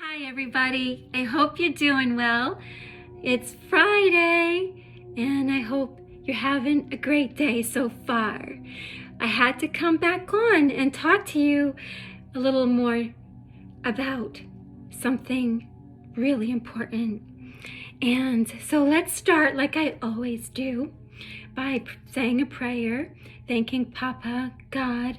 Hi everybody, I hope you're doing well. It's Friday and I hope you're having a great day so far. I had to come back on and talk to you a little more about something really important. And so let's start like I always do by saying a prayer, thanking Papa, God,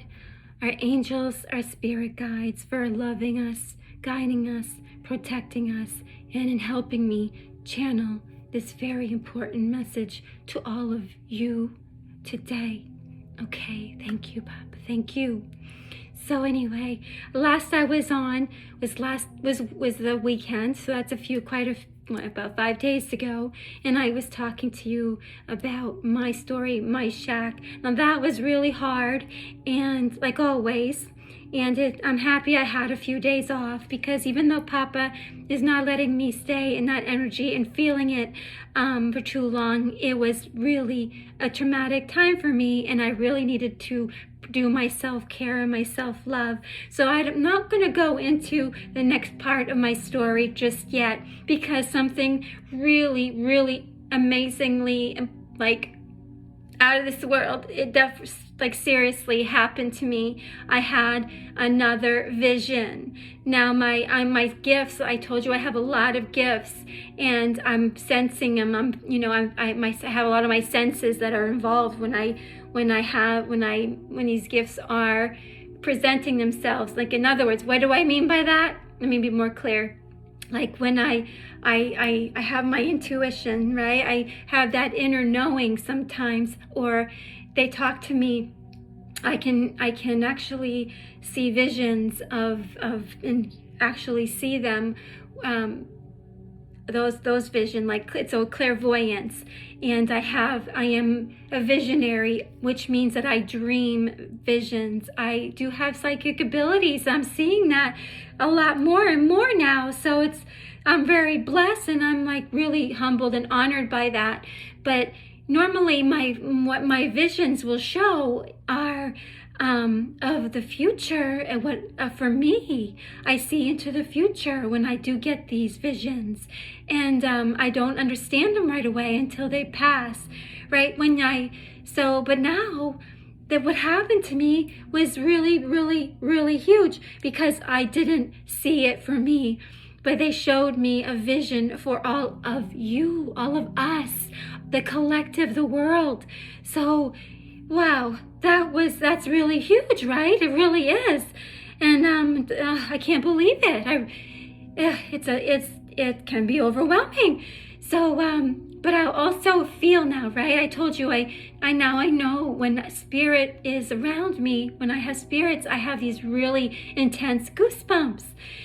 our angels, our spirit guides for loving us, guiding us, protecting us, and in helping me channel this very important message to all of you today. Okay, thank you, Papa. Thank you. So anyway, last I was on was the weekend, so that's about 5 days ago, and I was talking to you about my story, my shack. Now that was really hard, and like always, and I'm happy I had a few days off, because even though Papa is not letting me stay in that energy and feeling it for too long, it was really a traumatic time for me, and I really needed to do my self-care and my self-love. So I'm not going to go into the next part of my story just yet, because something really, really amazingly, like, out of this world, seriously happened to me. I had another vision. Now my gifts, I told you I have a lot of gifts, and I'm sensing them. I have a lot of my senses that are involved when these gifts are presenting themselves. Like, in other words, what do I mean by that? Let me be more clear. Like when I have my intuition, right? I have that inner knowing sometimes, or they talk to me. I can actually see visions and actually see them. Those vision, like, it's a clairvoyance, and I am a visionary, which means that I dream visions. I do have psychic abilities. I'm seeing that a lot more and more now, so I'm very blessed, and I'm like really humbled and honored by that. But normally what my visions will show are of the future, and what for me, I see into the future when I do get these visions, and I don't understand them right away until they pass, right? But now that what happened to me was really, really, really huge, because I didn't see it for me, but they showed me a vision for all of you, all of us, the collective, the world. So wow, that's really huge, right? It really is, and I can't believe it. It can be overwhelming. So but I also feel now, right? I told you I know when spirit is around me. When I have spirits, I have these really intense goosebumps.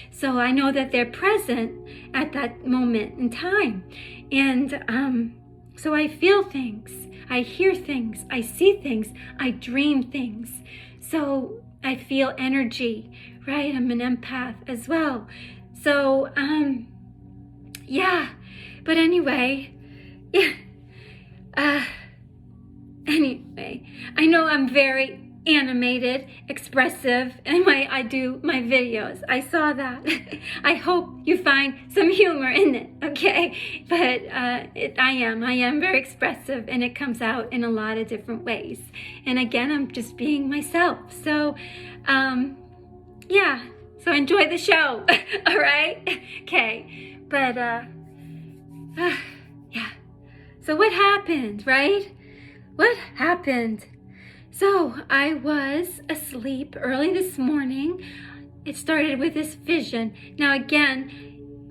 So I know that they're present at that moment in time, and so I feel things. I hear things, I see things, I dream things. So I feel energy, right? I'm an empath as well. So, yeah. But anyway, anyway, I know I'm very animated, expressive, and I do my videos. I saw that. I hope you find some humor in it, okay? But I am very expressive, and it comes out in a lot of different ways. And again, I'm just being myself. So, yeah. So enjoy the show, all right? Okay. But yeah. So what happened, right? What happened? So I was asleep early this morning. It started with this vision. Now again,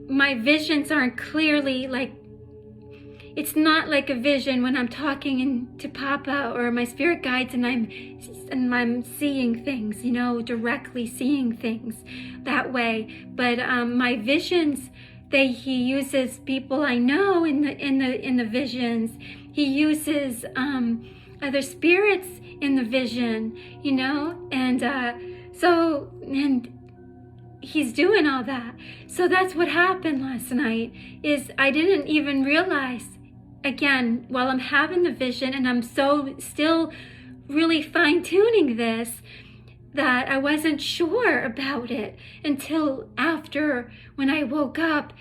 my visions aren't clearly like, it's not like a vision when I'm talking to Papa or my spirit guides, and I'm seeing things, directly seeing things that way. But my visions, he uses people I know in the visions. He uses other spirits in the vision, and he's doing all that. So that's what happened last night, is I didn't even realize, again, while I'm having the vision and I'm so still really fine-tuning this, that I wasn't sure about it until after when I woke up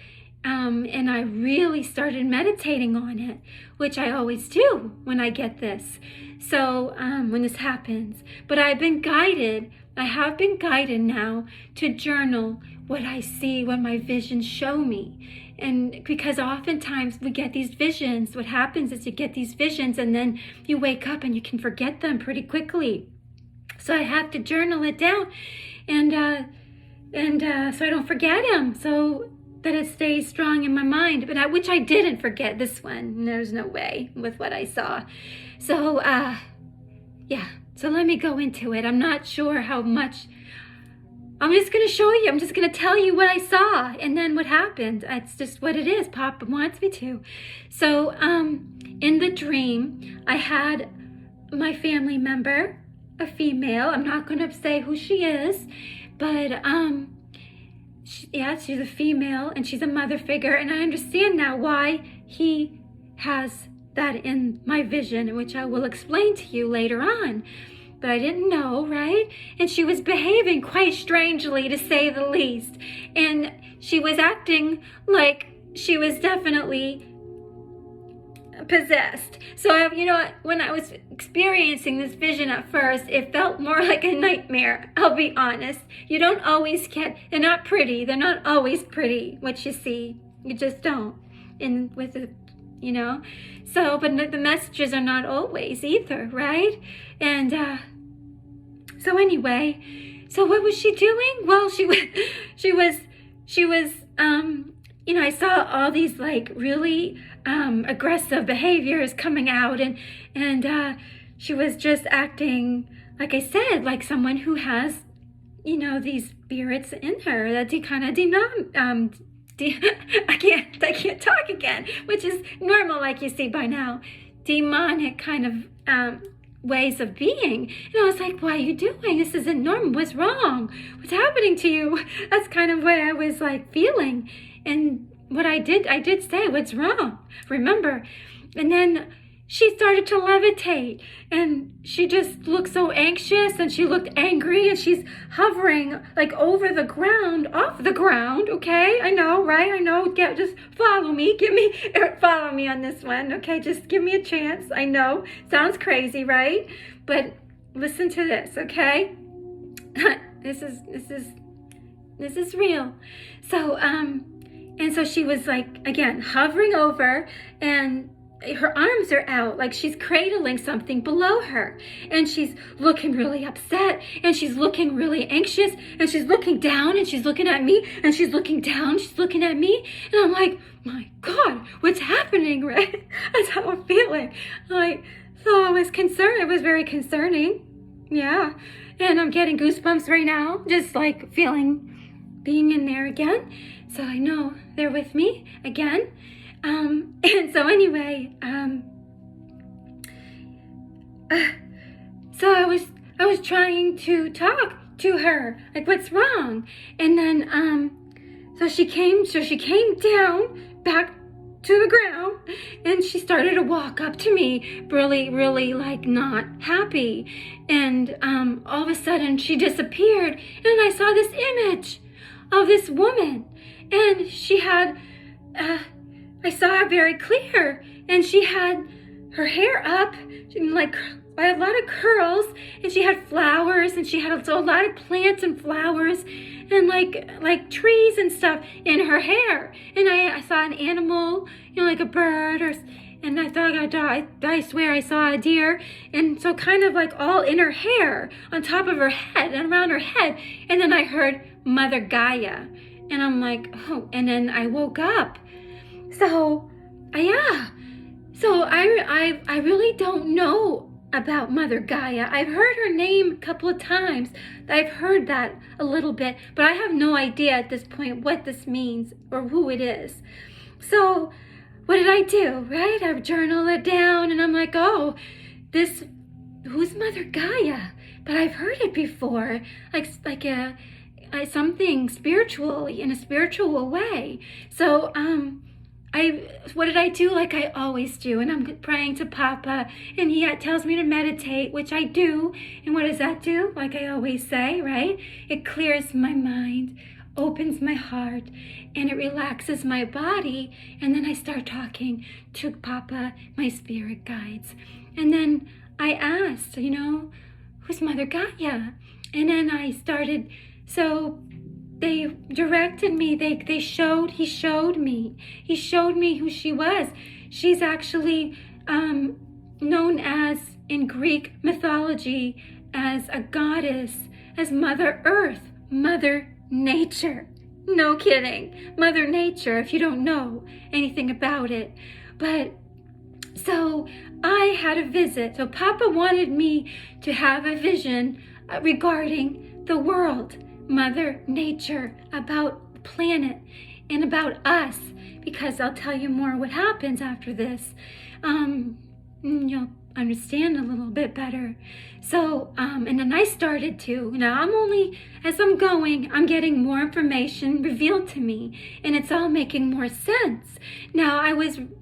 and I really started meditating on it, which I always do when I get this. So when this happens, but I have been guided now to journal what I see, what my visions show me. And because oftentimes we get these visions, what happens is you get these visions and then you wake up and you can forget them pretty quickly. So I have to journal it down and so I don't forget them, so that it stays strong in my mind. But which I didn't forget this one. There's no way with what I saw. So yeah, so let me go into it. I'm not sure how much. I'm just going to show you. I'm just going to tell you what I saw and then what happened. It's just what it is. Papa wants me to. So in the dream, I had my family member, a female. I'm not going to say who she is, but she's a female and she's a mother figure, and I understand now why he has that in my vision, which I will explain to you later on. But I didn't know, right? And she was behaving quite strangely, to say the least, and she was acting like she was definitely possessed. So when I was experiencing this vision at first, it felt more like a nightmare. I'll be honest. You don't always they're not pretty. They're not always pretty, what you see. You just don't. And with the, so, but the messages are not always either, right? And so anyway, so what was she doing? Well, she was I saw all these like really aggressive behaviors coming out, and she was just acting, like I said, like someone who has, these spirits in her that I can't talk again, which is normal, like you see by now, demonic kind of ways of being. And I was like, what are you doing? This isn't normal. What's wrong? What's happening to you? That's kind of what I was like feeling. And what I did say, what's wrong? Remember? And then she started to levitate, and she just looked so anxious, and she looked angry, and she's hovering like over the ground, off the ground, okay? I know, right? I know. Just follow me. Follow me on this one, okay? Just give me a chance. I know. Sounds crazy, right? But listen to this, okay? This is real. So, and so she was like, again, hovering over, and her arms are out like she's cradling something below her, and she's looking really upset, and she's looking really anxious, and she's looking down, and she's looking at me, and she's looking down, she's looking at me, and I'm like, my God, what's happening, right? That's how I'm feeling. So I was concerned. It was very concerning. Yeah. And I'm getting goosebumps right now, just like being in there again. So I know they're with me again. And so anyway, so I was trying to talk to her, like, what's wrong? And then, so she came down back to the ground, and she started to walk up to me, really, really like not happy. And, all of a sudden she disappeared, and I saw this image of this woman, and she had, I saw her very clear, and she had her hair up, like a lot of curls, and she had flowers, and she had a lot of plants and flowers, and like trees and stuff in her hair. And I saw an animal, like a bird, and I thought, I swear I saw a deer, and so kind of like all in her hair, on top of her head and around her head. And then I heard Mother Gaia, and I'm like, oh, and then I woke up. So, yeah. So I really don't know about Mother Gaia. I've heard her name a couple of times. I've heard that a little bit, but I have no idea at this point what this means or who it is. So, what did I do, right? I journaled it down, and I'm like, oh, who's Mother Gaia? But I've heard it before, like something spiritual, in a spiritual way. So, what did I do? Like I always do. And I'm praying to Papa, and he tells me to meditate, which I do. And what does that do? Like I always say, right? It clears my mind, opens my heart, and it relaxes my body. And then I start talking to Papa, my spirit guides. And then I asked, who's Mother Gaia? And then I started, so they directed me, he showed me who she was. She's actually known as, in Greek mythology, as a goddess, as Mother Earth, Mother Nature. No kidding, Mother Nature, if you don't know anything about it. But, so I had a visit. So Papa wanted me to have a vision regarding the world, Mother Nature, about the planet and about us, because I'll tell you more what happens after this. You'll understand a little bit better. So, and then I started to, as I'm going, I'm getting more information revealed to me, and it's all making more sense. Now,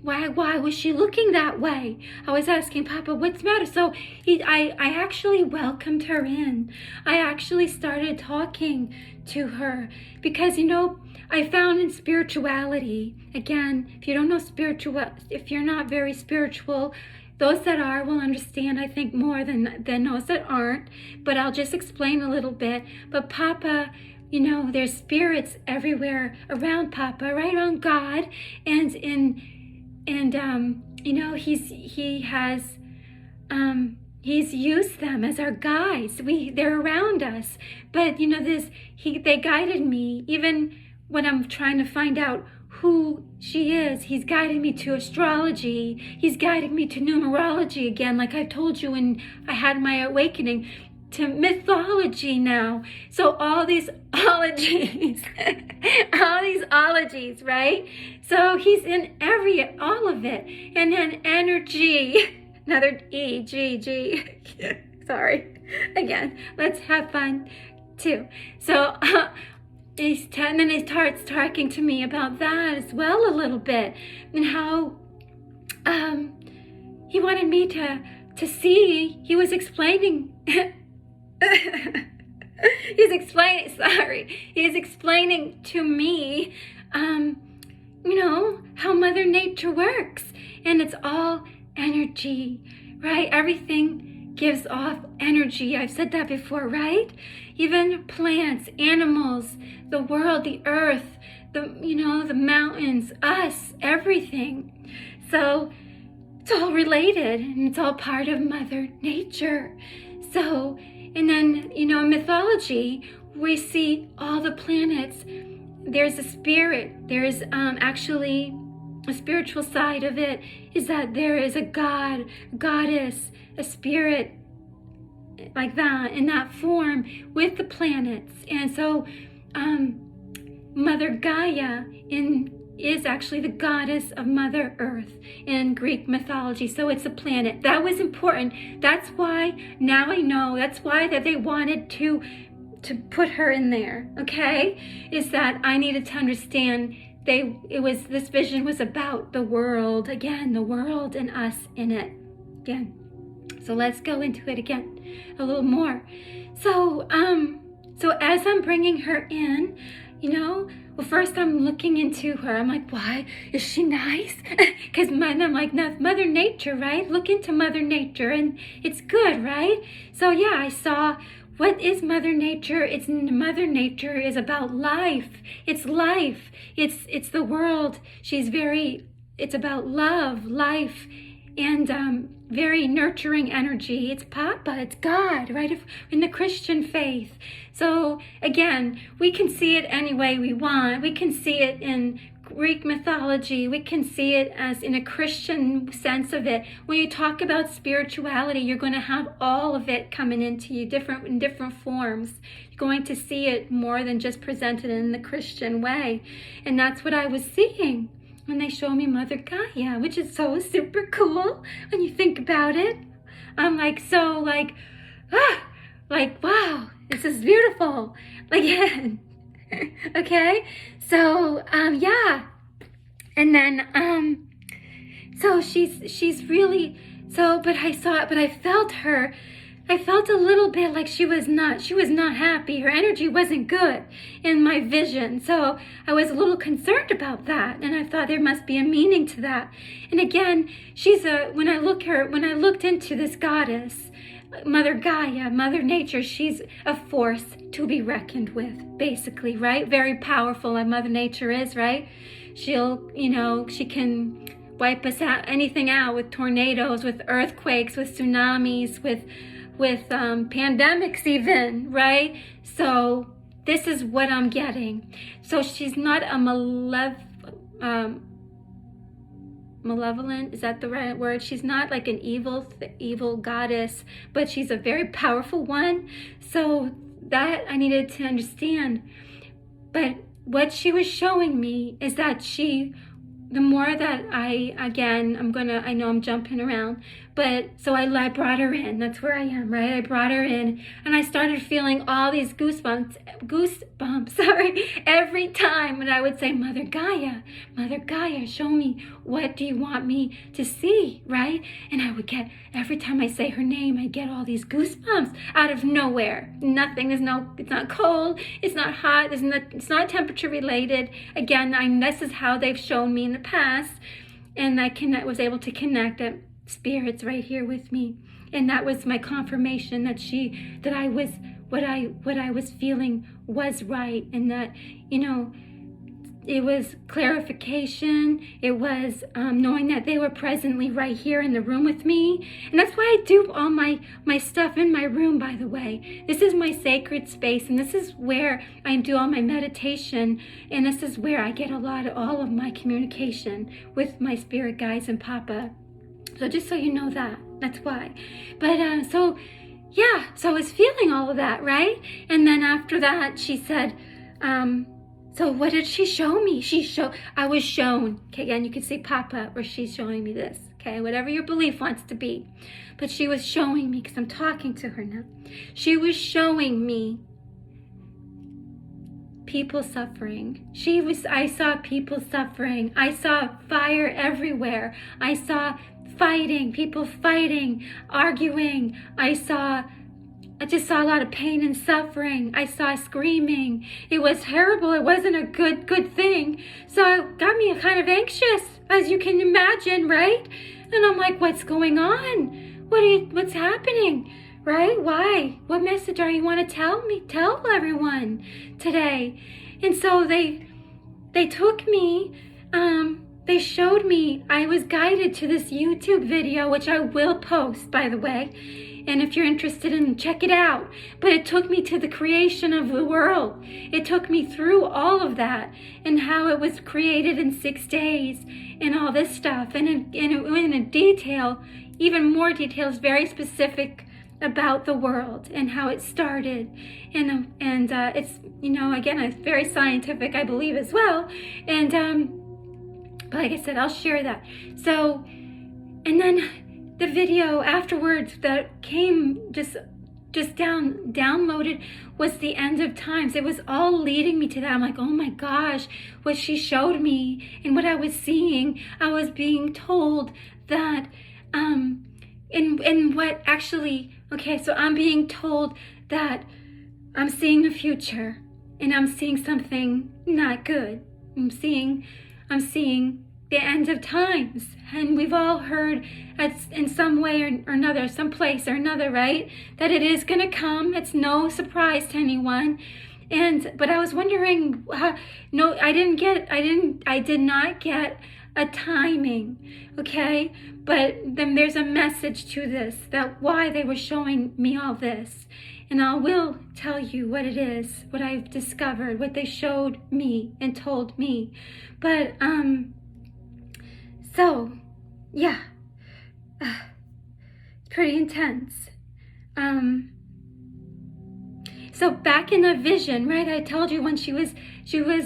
why was she looking that way? I was asking Papa, what's the matter? So I actually welcomed her in. I actually started talking to her because, I found in spirituality, again, if you don't know if you're not very spiritual, those that are will understand, I think, more than those that aren't. But I'll just explain a little bit. But Papa, there's spirits everywhere around Papa, right around God, and he's used them as our guides. They're around us. But they guided me even when I'm trying to find out who she is. He's guiding me to astrology. He's guiding me to numerology again, like I told you when I had my awakening, to mythology now. So all these ologies, right? So he's in all of it. And then energy, another E, G. Sorry. Again, let's have fun too. So, and then he starts talking to me about that as well a little bit, and how he wanted me to see. He was explaining. He's explaining to me, how Mother Nature works, and it's all energy, right? Everything gives off energy. I've said that before, right? Even plants, animals, the world, the earth, the mountains, us, everything. So it's all related, and it's all part of Mother Nature. So, and then, in mythology, we see all the planets. There's a spirit. There's actually a spiritual side of it, is that there is a god, goddess, a spirit, like that, in that form with the planets. And so Mother Gaia is actually the goddess of Mother Earth in Greek mythology. So it's a planet. That was important. That's why now I know. That's why that they wanted to put her in there, okay? Is that I needed to understand this vision was about the world, again, the world and us in it, again. So let's go into it again a little more. So as I'm bringing her in, well, first I'm looking into her. I'm like, why? Is she nice? Because I'm like, no, Mother Nature, right? Look into Mother Nature, and it's good, right? So yeah, I saw, what is Mother Nature? Mother Nature is about life. It's life. It's the world. It's about love, life, and very nurturing energy. It's Papa, it's God, right? In the Christian faith. So again, we can see it any way we want. We can see it in Greek mythology. We can see it as in a Christian sense of it. When you talk about spirituality, you're going to have all of it coming into you in different forms. You're going to see it more than just presented in the Christian way. And that's what I was seeing when they show me Mother Gaia, which is so super cool when you think about it. I'm like, wow, this is beautiful. Again. Okay, so yeah, And then, so she's really, so, but I felt her. I felt a little bit like she was not happy. Her energy wasn't good in my vision. So I was a little concerned about that. And I thought there must be a meaning to that. And again, when I looked into this goddess, Mother Gaia, Mother Nature, she's a force to be reckoned with, basically, right? Very powerful, like Mother Nature is, right? She can wipe us out, anything out, with tornadoes, with earthquakes, with tsunamis, with pandemics even, right? So this is what I'm getting. So she's not a malevolent, is that the right word? She's not like an evil goddess, but she's a very powerful one. So that I needed to understand. But what she was showing me is that the more that I know I'm jumping around, but so I brought her in. That's where I am, right? I brought her in, and I started feeling all these goosebumps, every time when I would say, Mother Gaia, show me, what do you want me to see, right? And I would get, every time I say her name, I get all these goosebumps out of nowhere. Nothing, it's not cold, it's not hot, it's not temperature related. Again, this is how they've shown me in the past, and I was able to connect it. Spirit's right here with me, and that was my confirmation that I was what I was feeling was right, and that it was clarification. It was knowing that they were presently right here in the room with me. And that's why I do all my stuff in my room, by the way. This is my sacred space, and this is where I do all my meditation, and this is where I get all of my communication with my spirit guides and Papa. So just so you know that's why. But so I was feeling all of that, right? And then after that, she said, so what did she show me? I was shown, okay, again, you can see Papa, where she's showing me this, okay, whatever your belief wants to be. But she was showing me, because I'm talking to her now, she was showing me people suffering. I saw people suffering. I saw fire everywhere. I saw people fighting, arguing. I just saw a lot of pain and suffering. I saw screaming. It was terrible. It wasn't a good thing. So it got me kind of anxious, as you can imagine, right? And I'm like, what's going on? What's happening? Right? Why? What message are you want to tell everyone today? And so they took me, they showed me, I was guided to this YouTube video, which I will post, by the way. And if you're interested in, check it out. But it took me to the creation of the world. It took me through all of that, and how it was created in 6 days, and all this stuff. And in a detail, even more details, very specific about the world and how it started. And it's, again, it's very scientific, I believe, as well. And but like I said, I'll share that. So, and then the video afterwards that came just downloaded was the end of times. It was all leading me to that. I'm like, oh my gosh, what she showed me and what I was seeing, I was being told that, and what actually, okay, so I'm being told that I'm seeing the future, and I'm seeing something not good. I'm seeing the end of times, and we've all heard in some way or another, some place or another, right, that it is going to come. It's no surprise to anyone. But I was wondering, I did not get a timing, okay? But then there's a message to this, that why they were showing me all this. And I will tell you what it is, what I've discovered, what they showed me and told me. But, so, yeah, it's pretty intense. So back in the vision, right, I told you when she was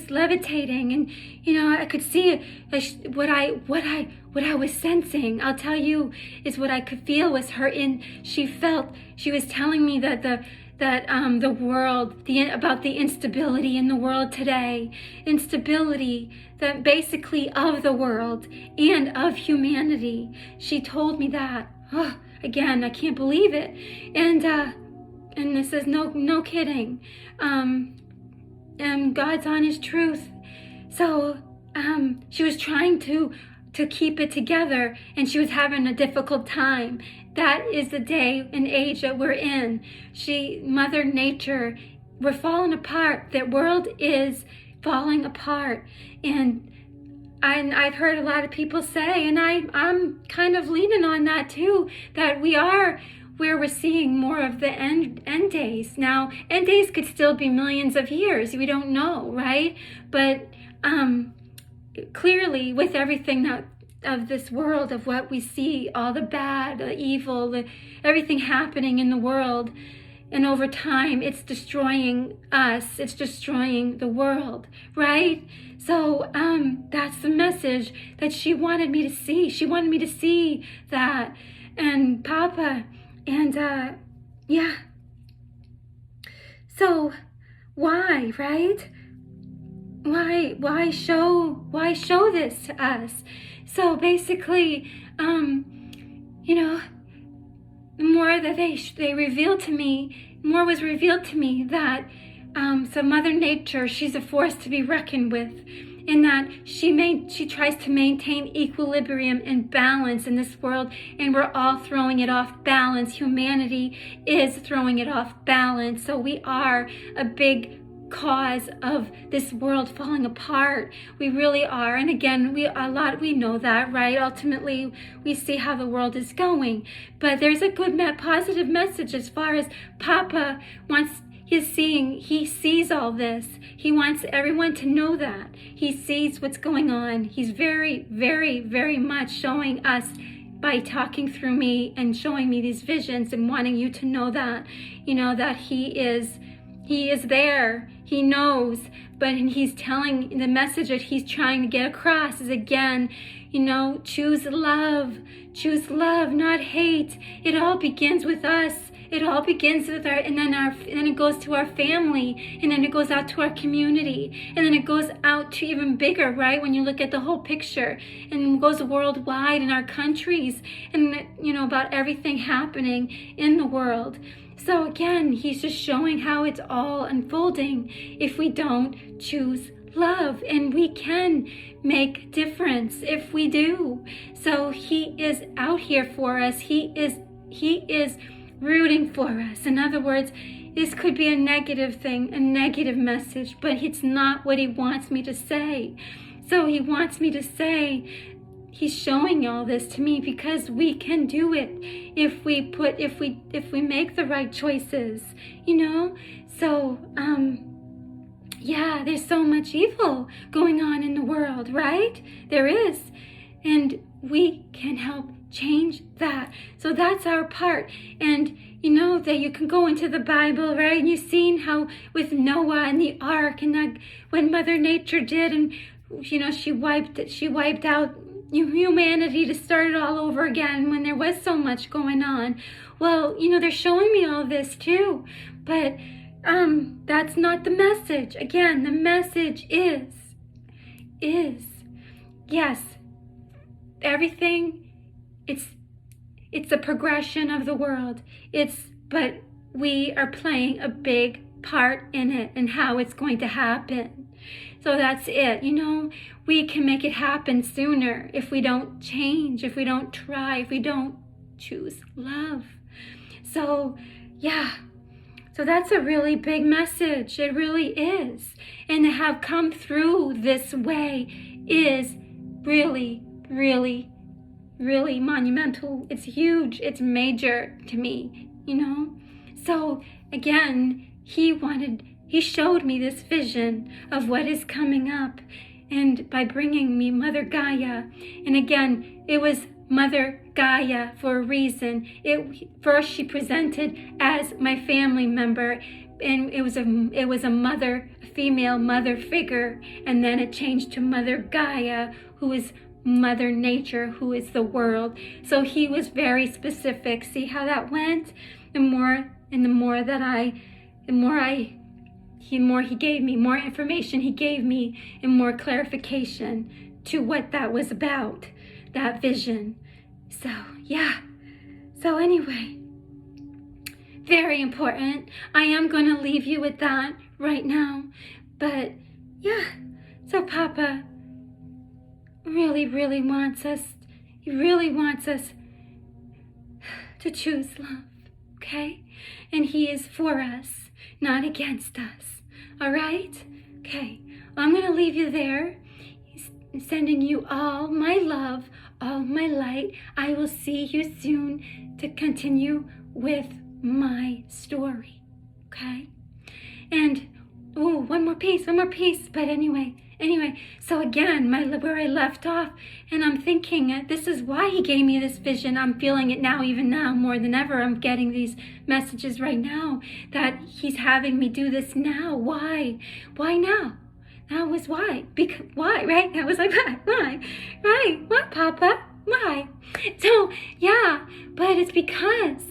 levitating, and I could see what I was sensing. I'll tell you, is what I could feel was her she was telling me that that the world, about the instability in the world today, instability that basically of the world and of humanity. She told me that. Oh, again, I can't believe it. And this is no kidding. God's honest truth. So she was trying to keep it together, and she was having a difficult time. That is the day and age that we're in. Mother Nature, we're falling apart. The world is falling apart. And I've heard a lot of people say, and I'm kind of leaning on that too, that we are where we're seeing more of the end days. Now, end days could still be millions of years. We don't know, right? But clearly, with everything of this world, of what we see, all the bad, the evil, everything happening in the world, and over time, it's destroying us. It's destroying the world, right? So that's the message that she wanted me to see. She wanted me to see that, and Papa, and yeah. So why, right? Why show this to us? So basically, the more that they revealed to me, more was revealed to me that so Mother Nature, she's a force to be reckoned with, in that she tries to maintain equilibrium and balance in this world, and we're all throwing it off balance. Humanity is throwing it off balance. So we are a big cause of this world falling apart. We really are. And again, we know that, right? Ultimately, we see how the world is going. But there's a good, positive message as far as Papa wants. He sees all this. He wants everyone to know that. He sees what's going on. He's very, very, very much showing us by talking through me and showing me these visions and wanting you to know that, that he is there. He knows, but he's telling, the message that he's trying to get across is, again, choose love, not hate. It all begins with us. It all begins with and then it goes to our family, and then it goes out to our community, and then it goes out to even bigger, right? When you look at the whole picture, and it goes worldwide in our countries, and about everything happening in the world. So again, he's just showing how it's all unfolding if we don't choose love, and we can make difference if we do. So he is out here for us. He is rooting for us. In other words, this could be a negative thing, a negative message, but it's not what he wants me to say. So he wants me to say, he's showing all this to me because we can do it if we make the right choices, So, there's so much evil going on in the world, right? There is. And we can help change that. So that's our part. And that you can go into the Bible, right? And you've seen how with Noah and the ark, and when Mother Nature did, and she wiped out humanity to start it all over again when there was so much going on. Well, they're showing me all this too, but that's not the message. Again, the message is yes, everything. It's a progression of the world. But we are playing a big part in it and how it's going to happen. So that's it. We can make it happen sooner if we don't change, if we don't try, if we don't choose love. So, So that's a really big message. It really is. And to have come through this way is really, really, really monumental. It's huge. It's major to me, So again, he showed me this vision of what is coming up, and by bringing me Mother Gaia. And again, it was Mother Gaia for a reason. First she presented as my family member, and it was a female mother figure, and then it changed to Mother Gaia, who is Mother Nature, who is the world. So he was very specific. See how that went? And And the more he gave me, more information he gave me, and more clarification to what that was about, that vision. So, yeah. So anyway, very important. I am going to leave you with that right now. But, yeah. So Papa really, really wants us, he really wants us to choose love, okay? And he is for us, not against us, all right? Okay, well, I'm going to leave you there. He's sending you all my love, all my light. I will see you soon to continue with my story, okay? And, oh, one more piece, but anyway, so again, where I left off, and I'm thinking, this is why he gave me this vision. I'm feeling it now, even now, more than ever. I'm getting these messages right now that he's having me do this now. Why? Why now? That was why. Because, why, right? That was like, why? Right? What, Papa? Why? So, yeah, but it's because,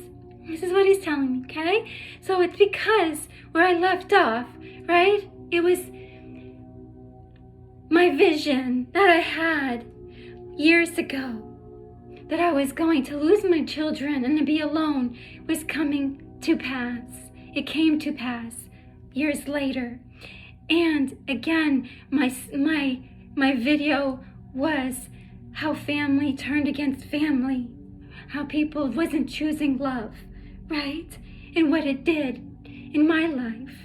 this is what he's telling me, okay? So it's because where I left off, right? It was my vision that I had years ago, that I was going to lose my children and to be alone, was coming to pass. It came to pass years later. And again, my video was how family turned against family, how people wasn't choosing love, right? And what it did in my life.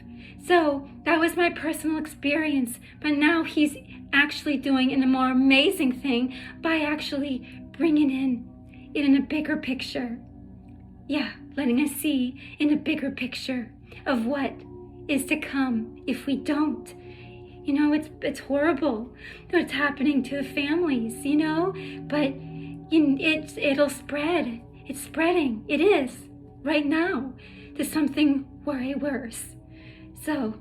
So that was my personal experience, but now he's actually doing a more amazing thing by actually bringing it in a bigger picture. Yeah, letting us see in a bigger picture of what is to come if we don't. You know, it's horrible what's happening to the families, you know, but it'll spread. It's spreading. It is right now to something way worse. So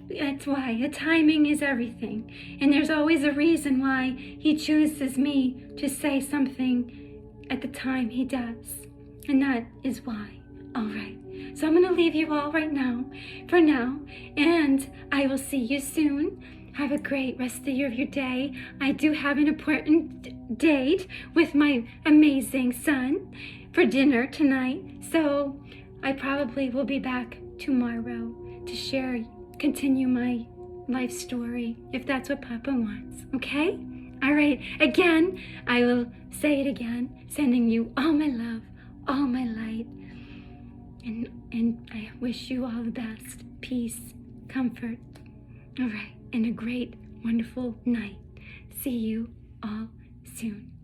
that's why the timing is everything. And there's always a reason why he chooses me to say something at the time he does. And that is why. All right. So I'm going to leave you all right now, for now. And I will see you soon. Have a great rest of your day. I do have an important date with my amazing son for dinner tonight. So I probably will be back tomorrow to continue my life story, if that's what Papa wants, okay? All right, again, I will say it again, sending you all my love, all my light, and I wish you all the best, peace, comfort, all right, and a great, wonderful night. See you all soon.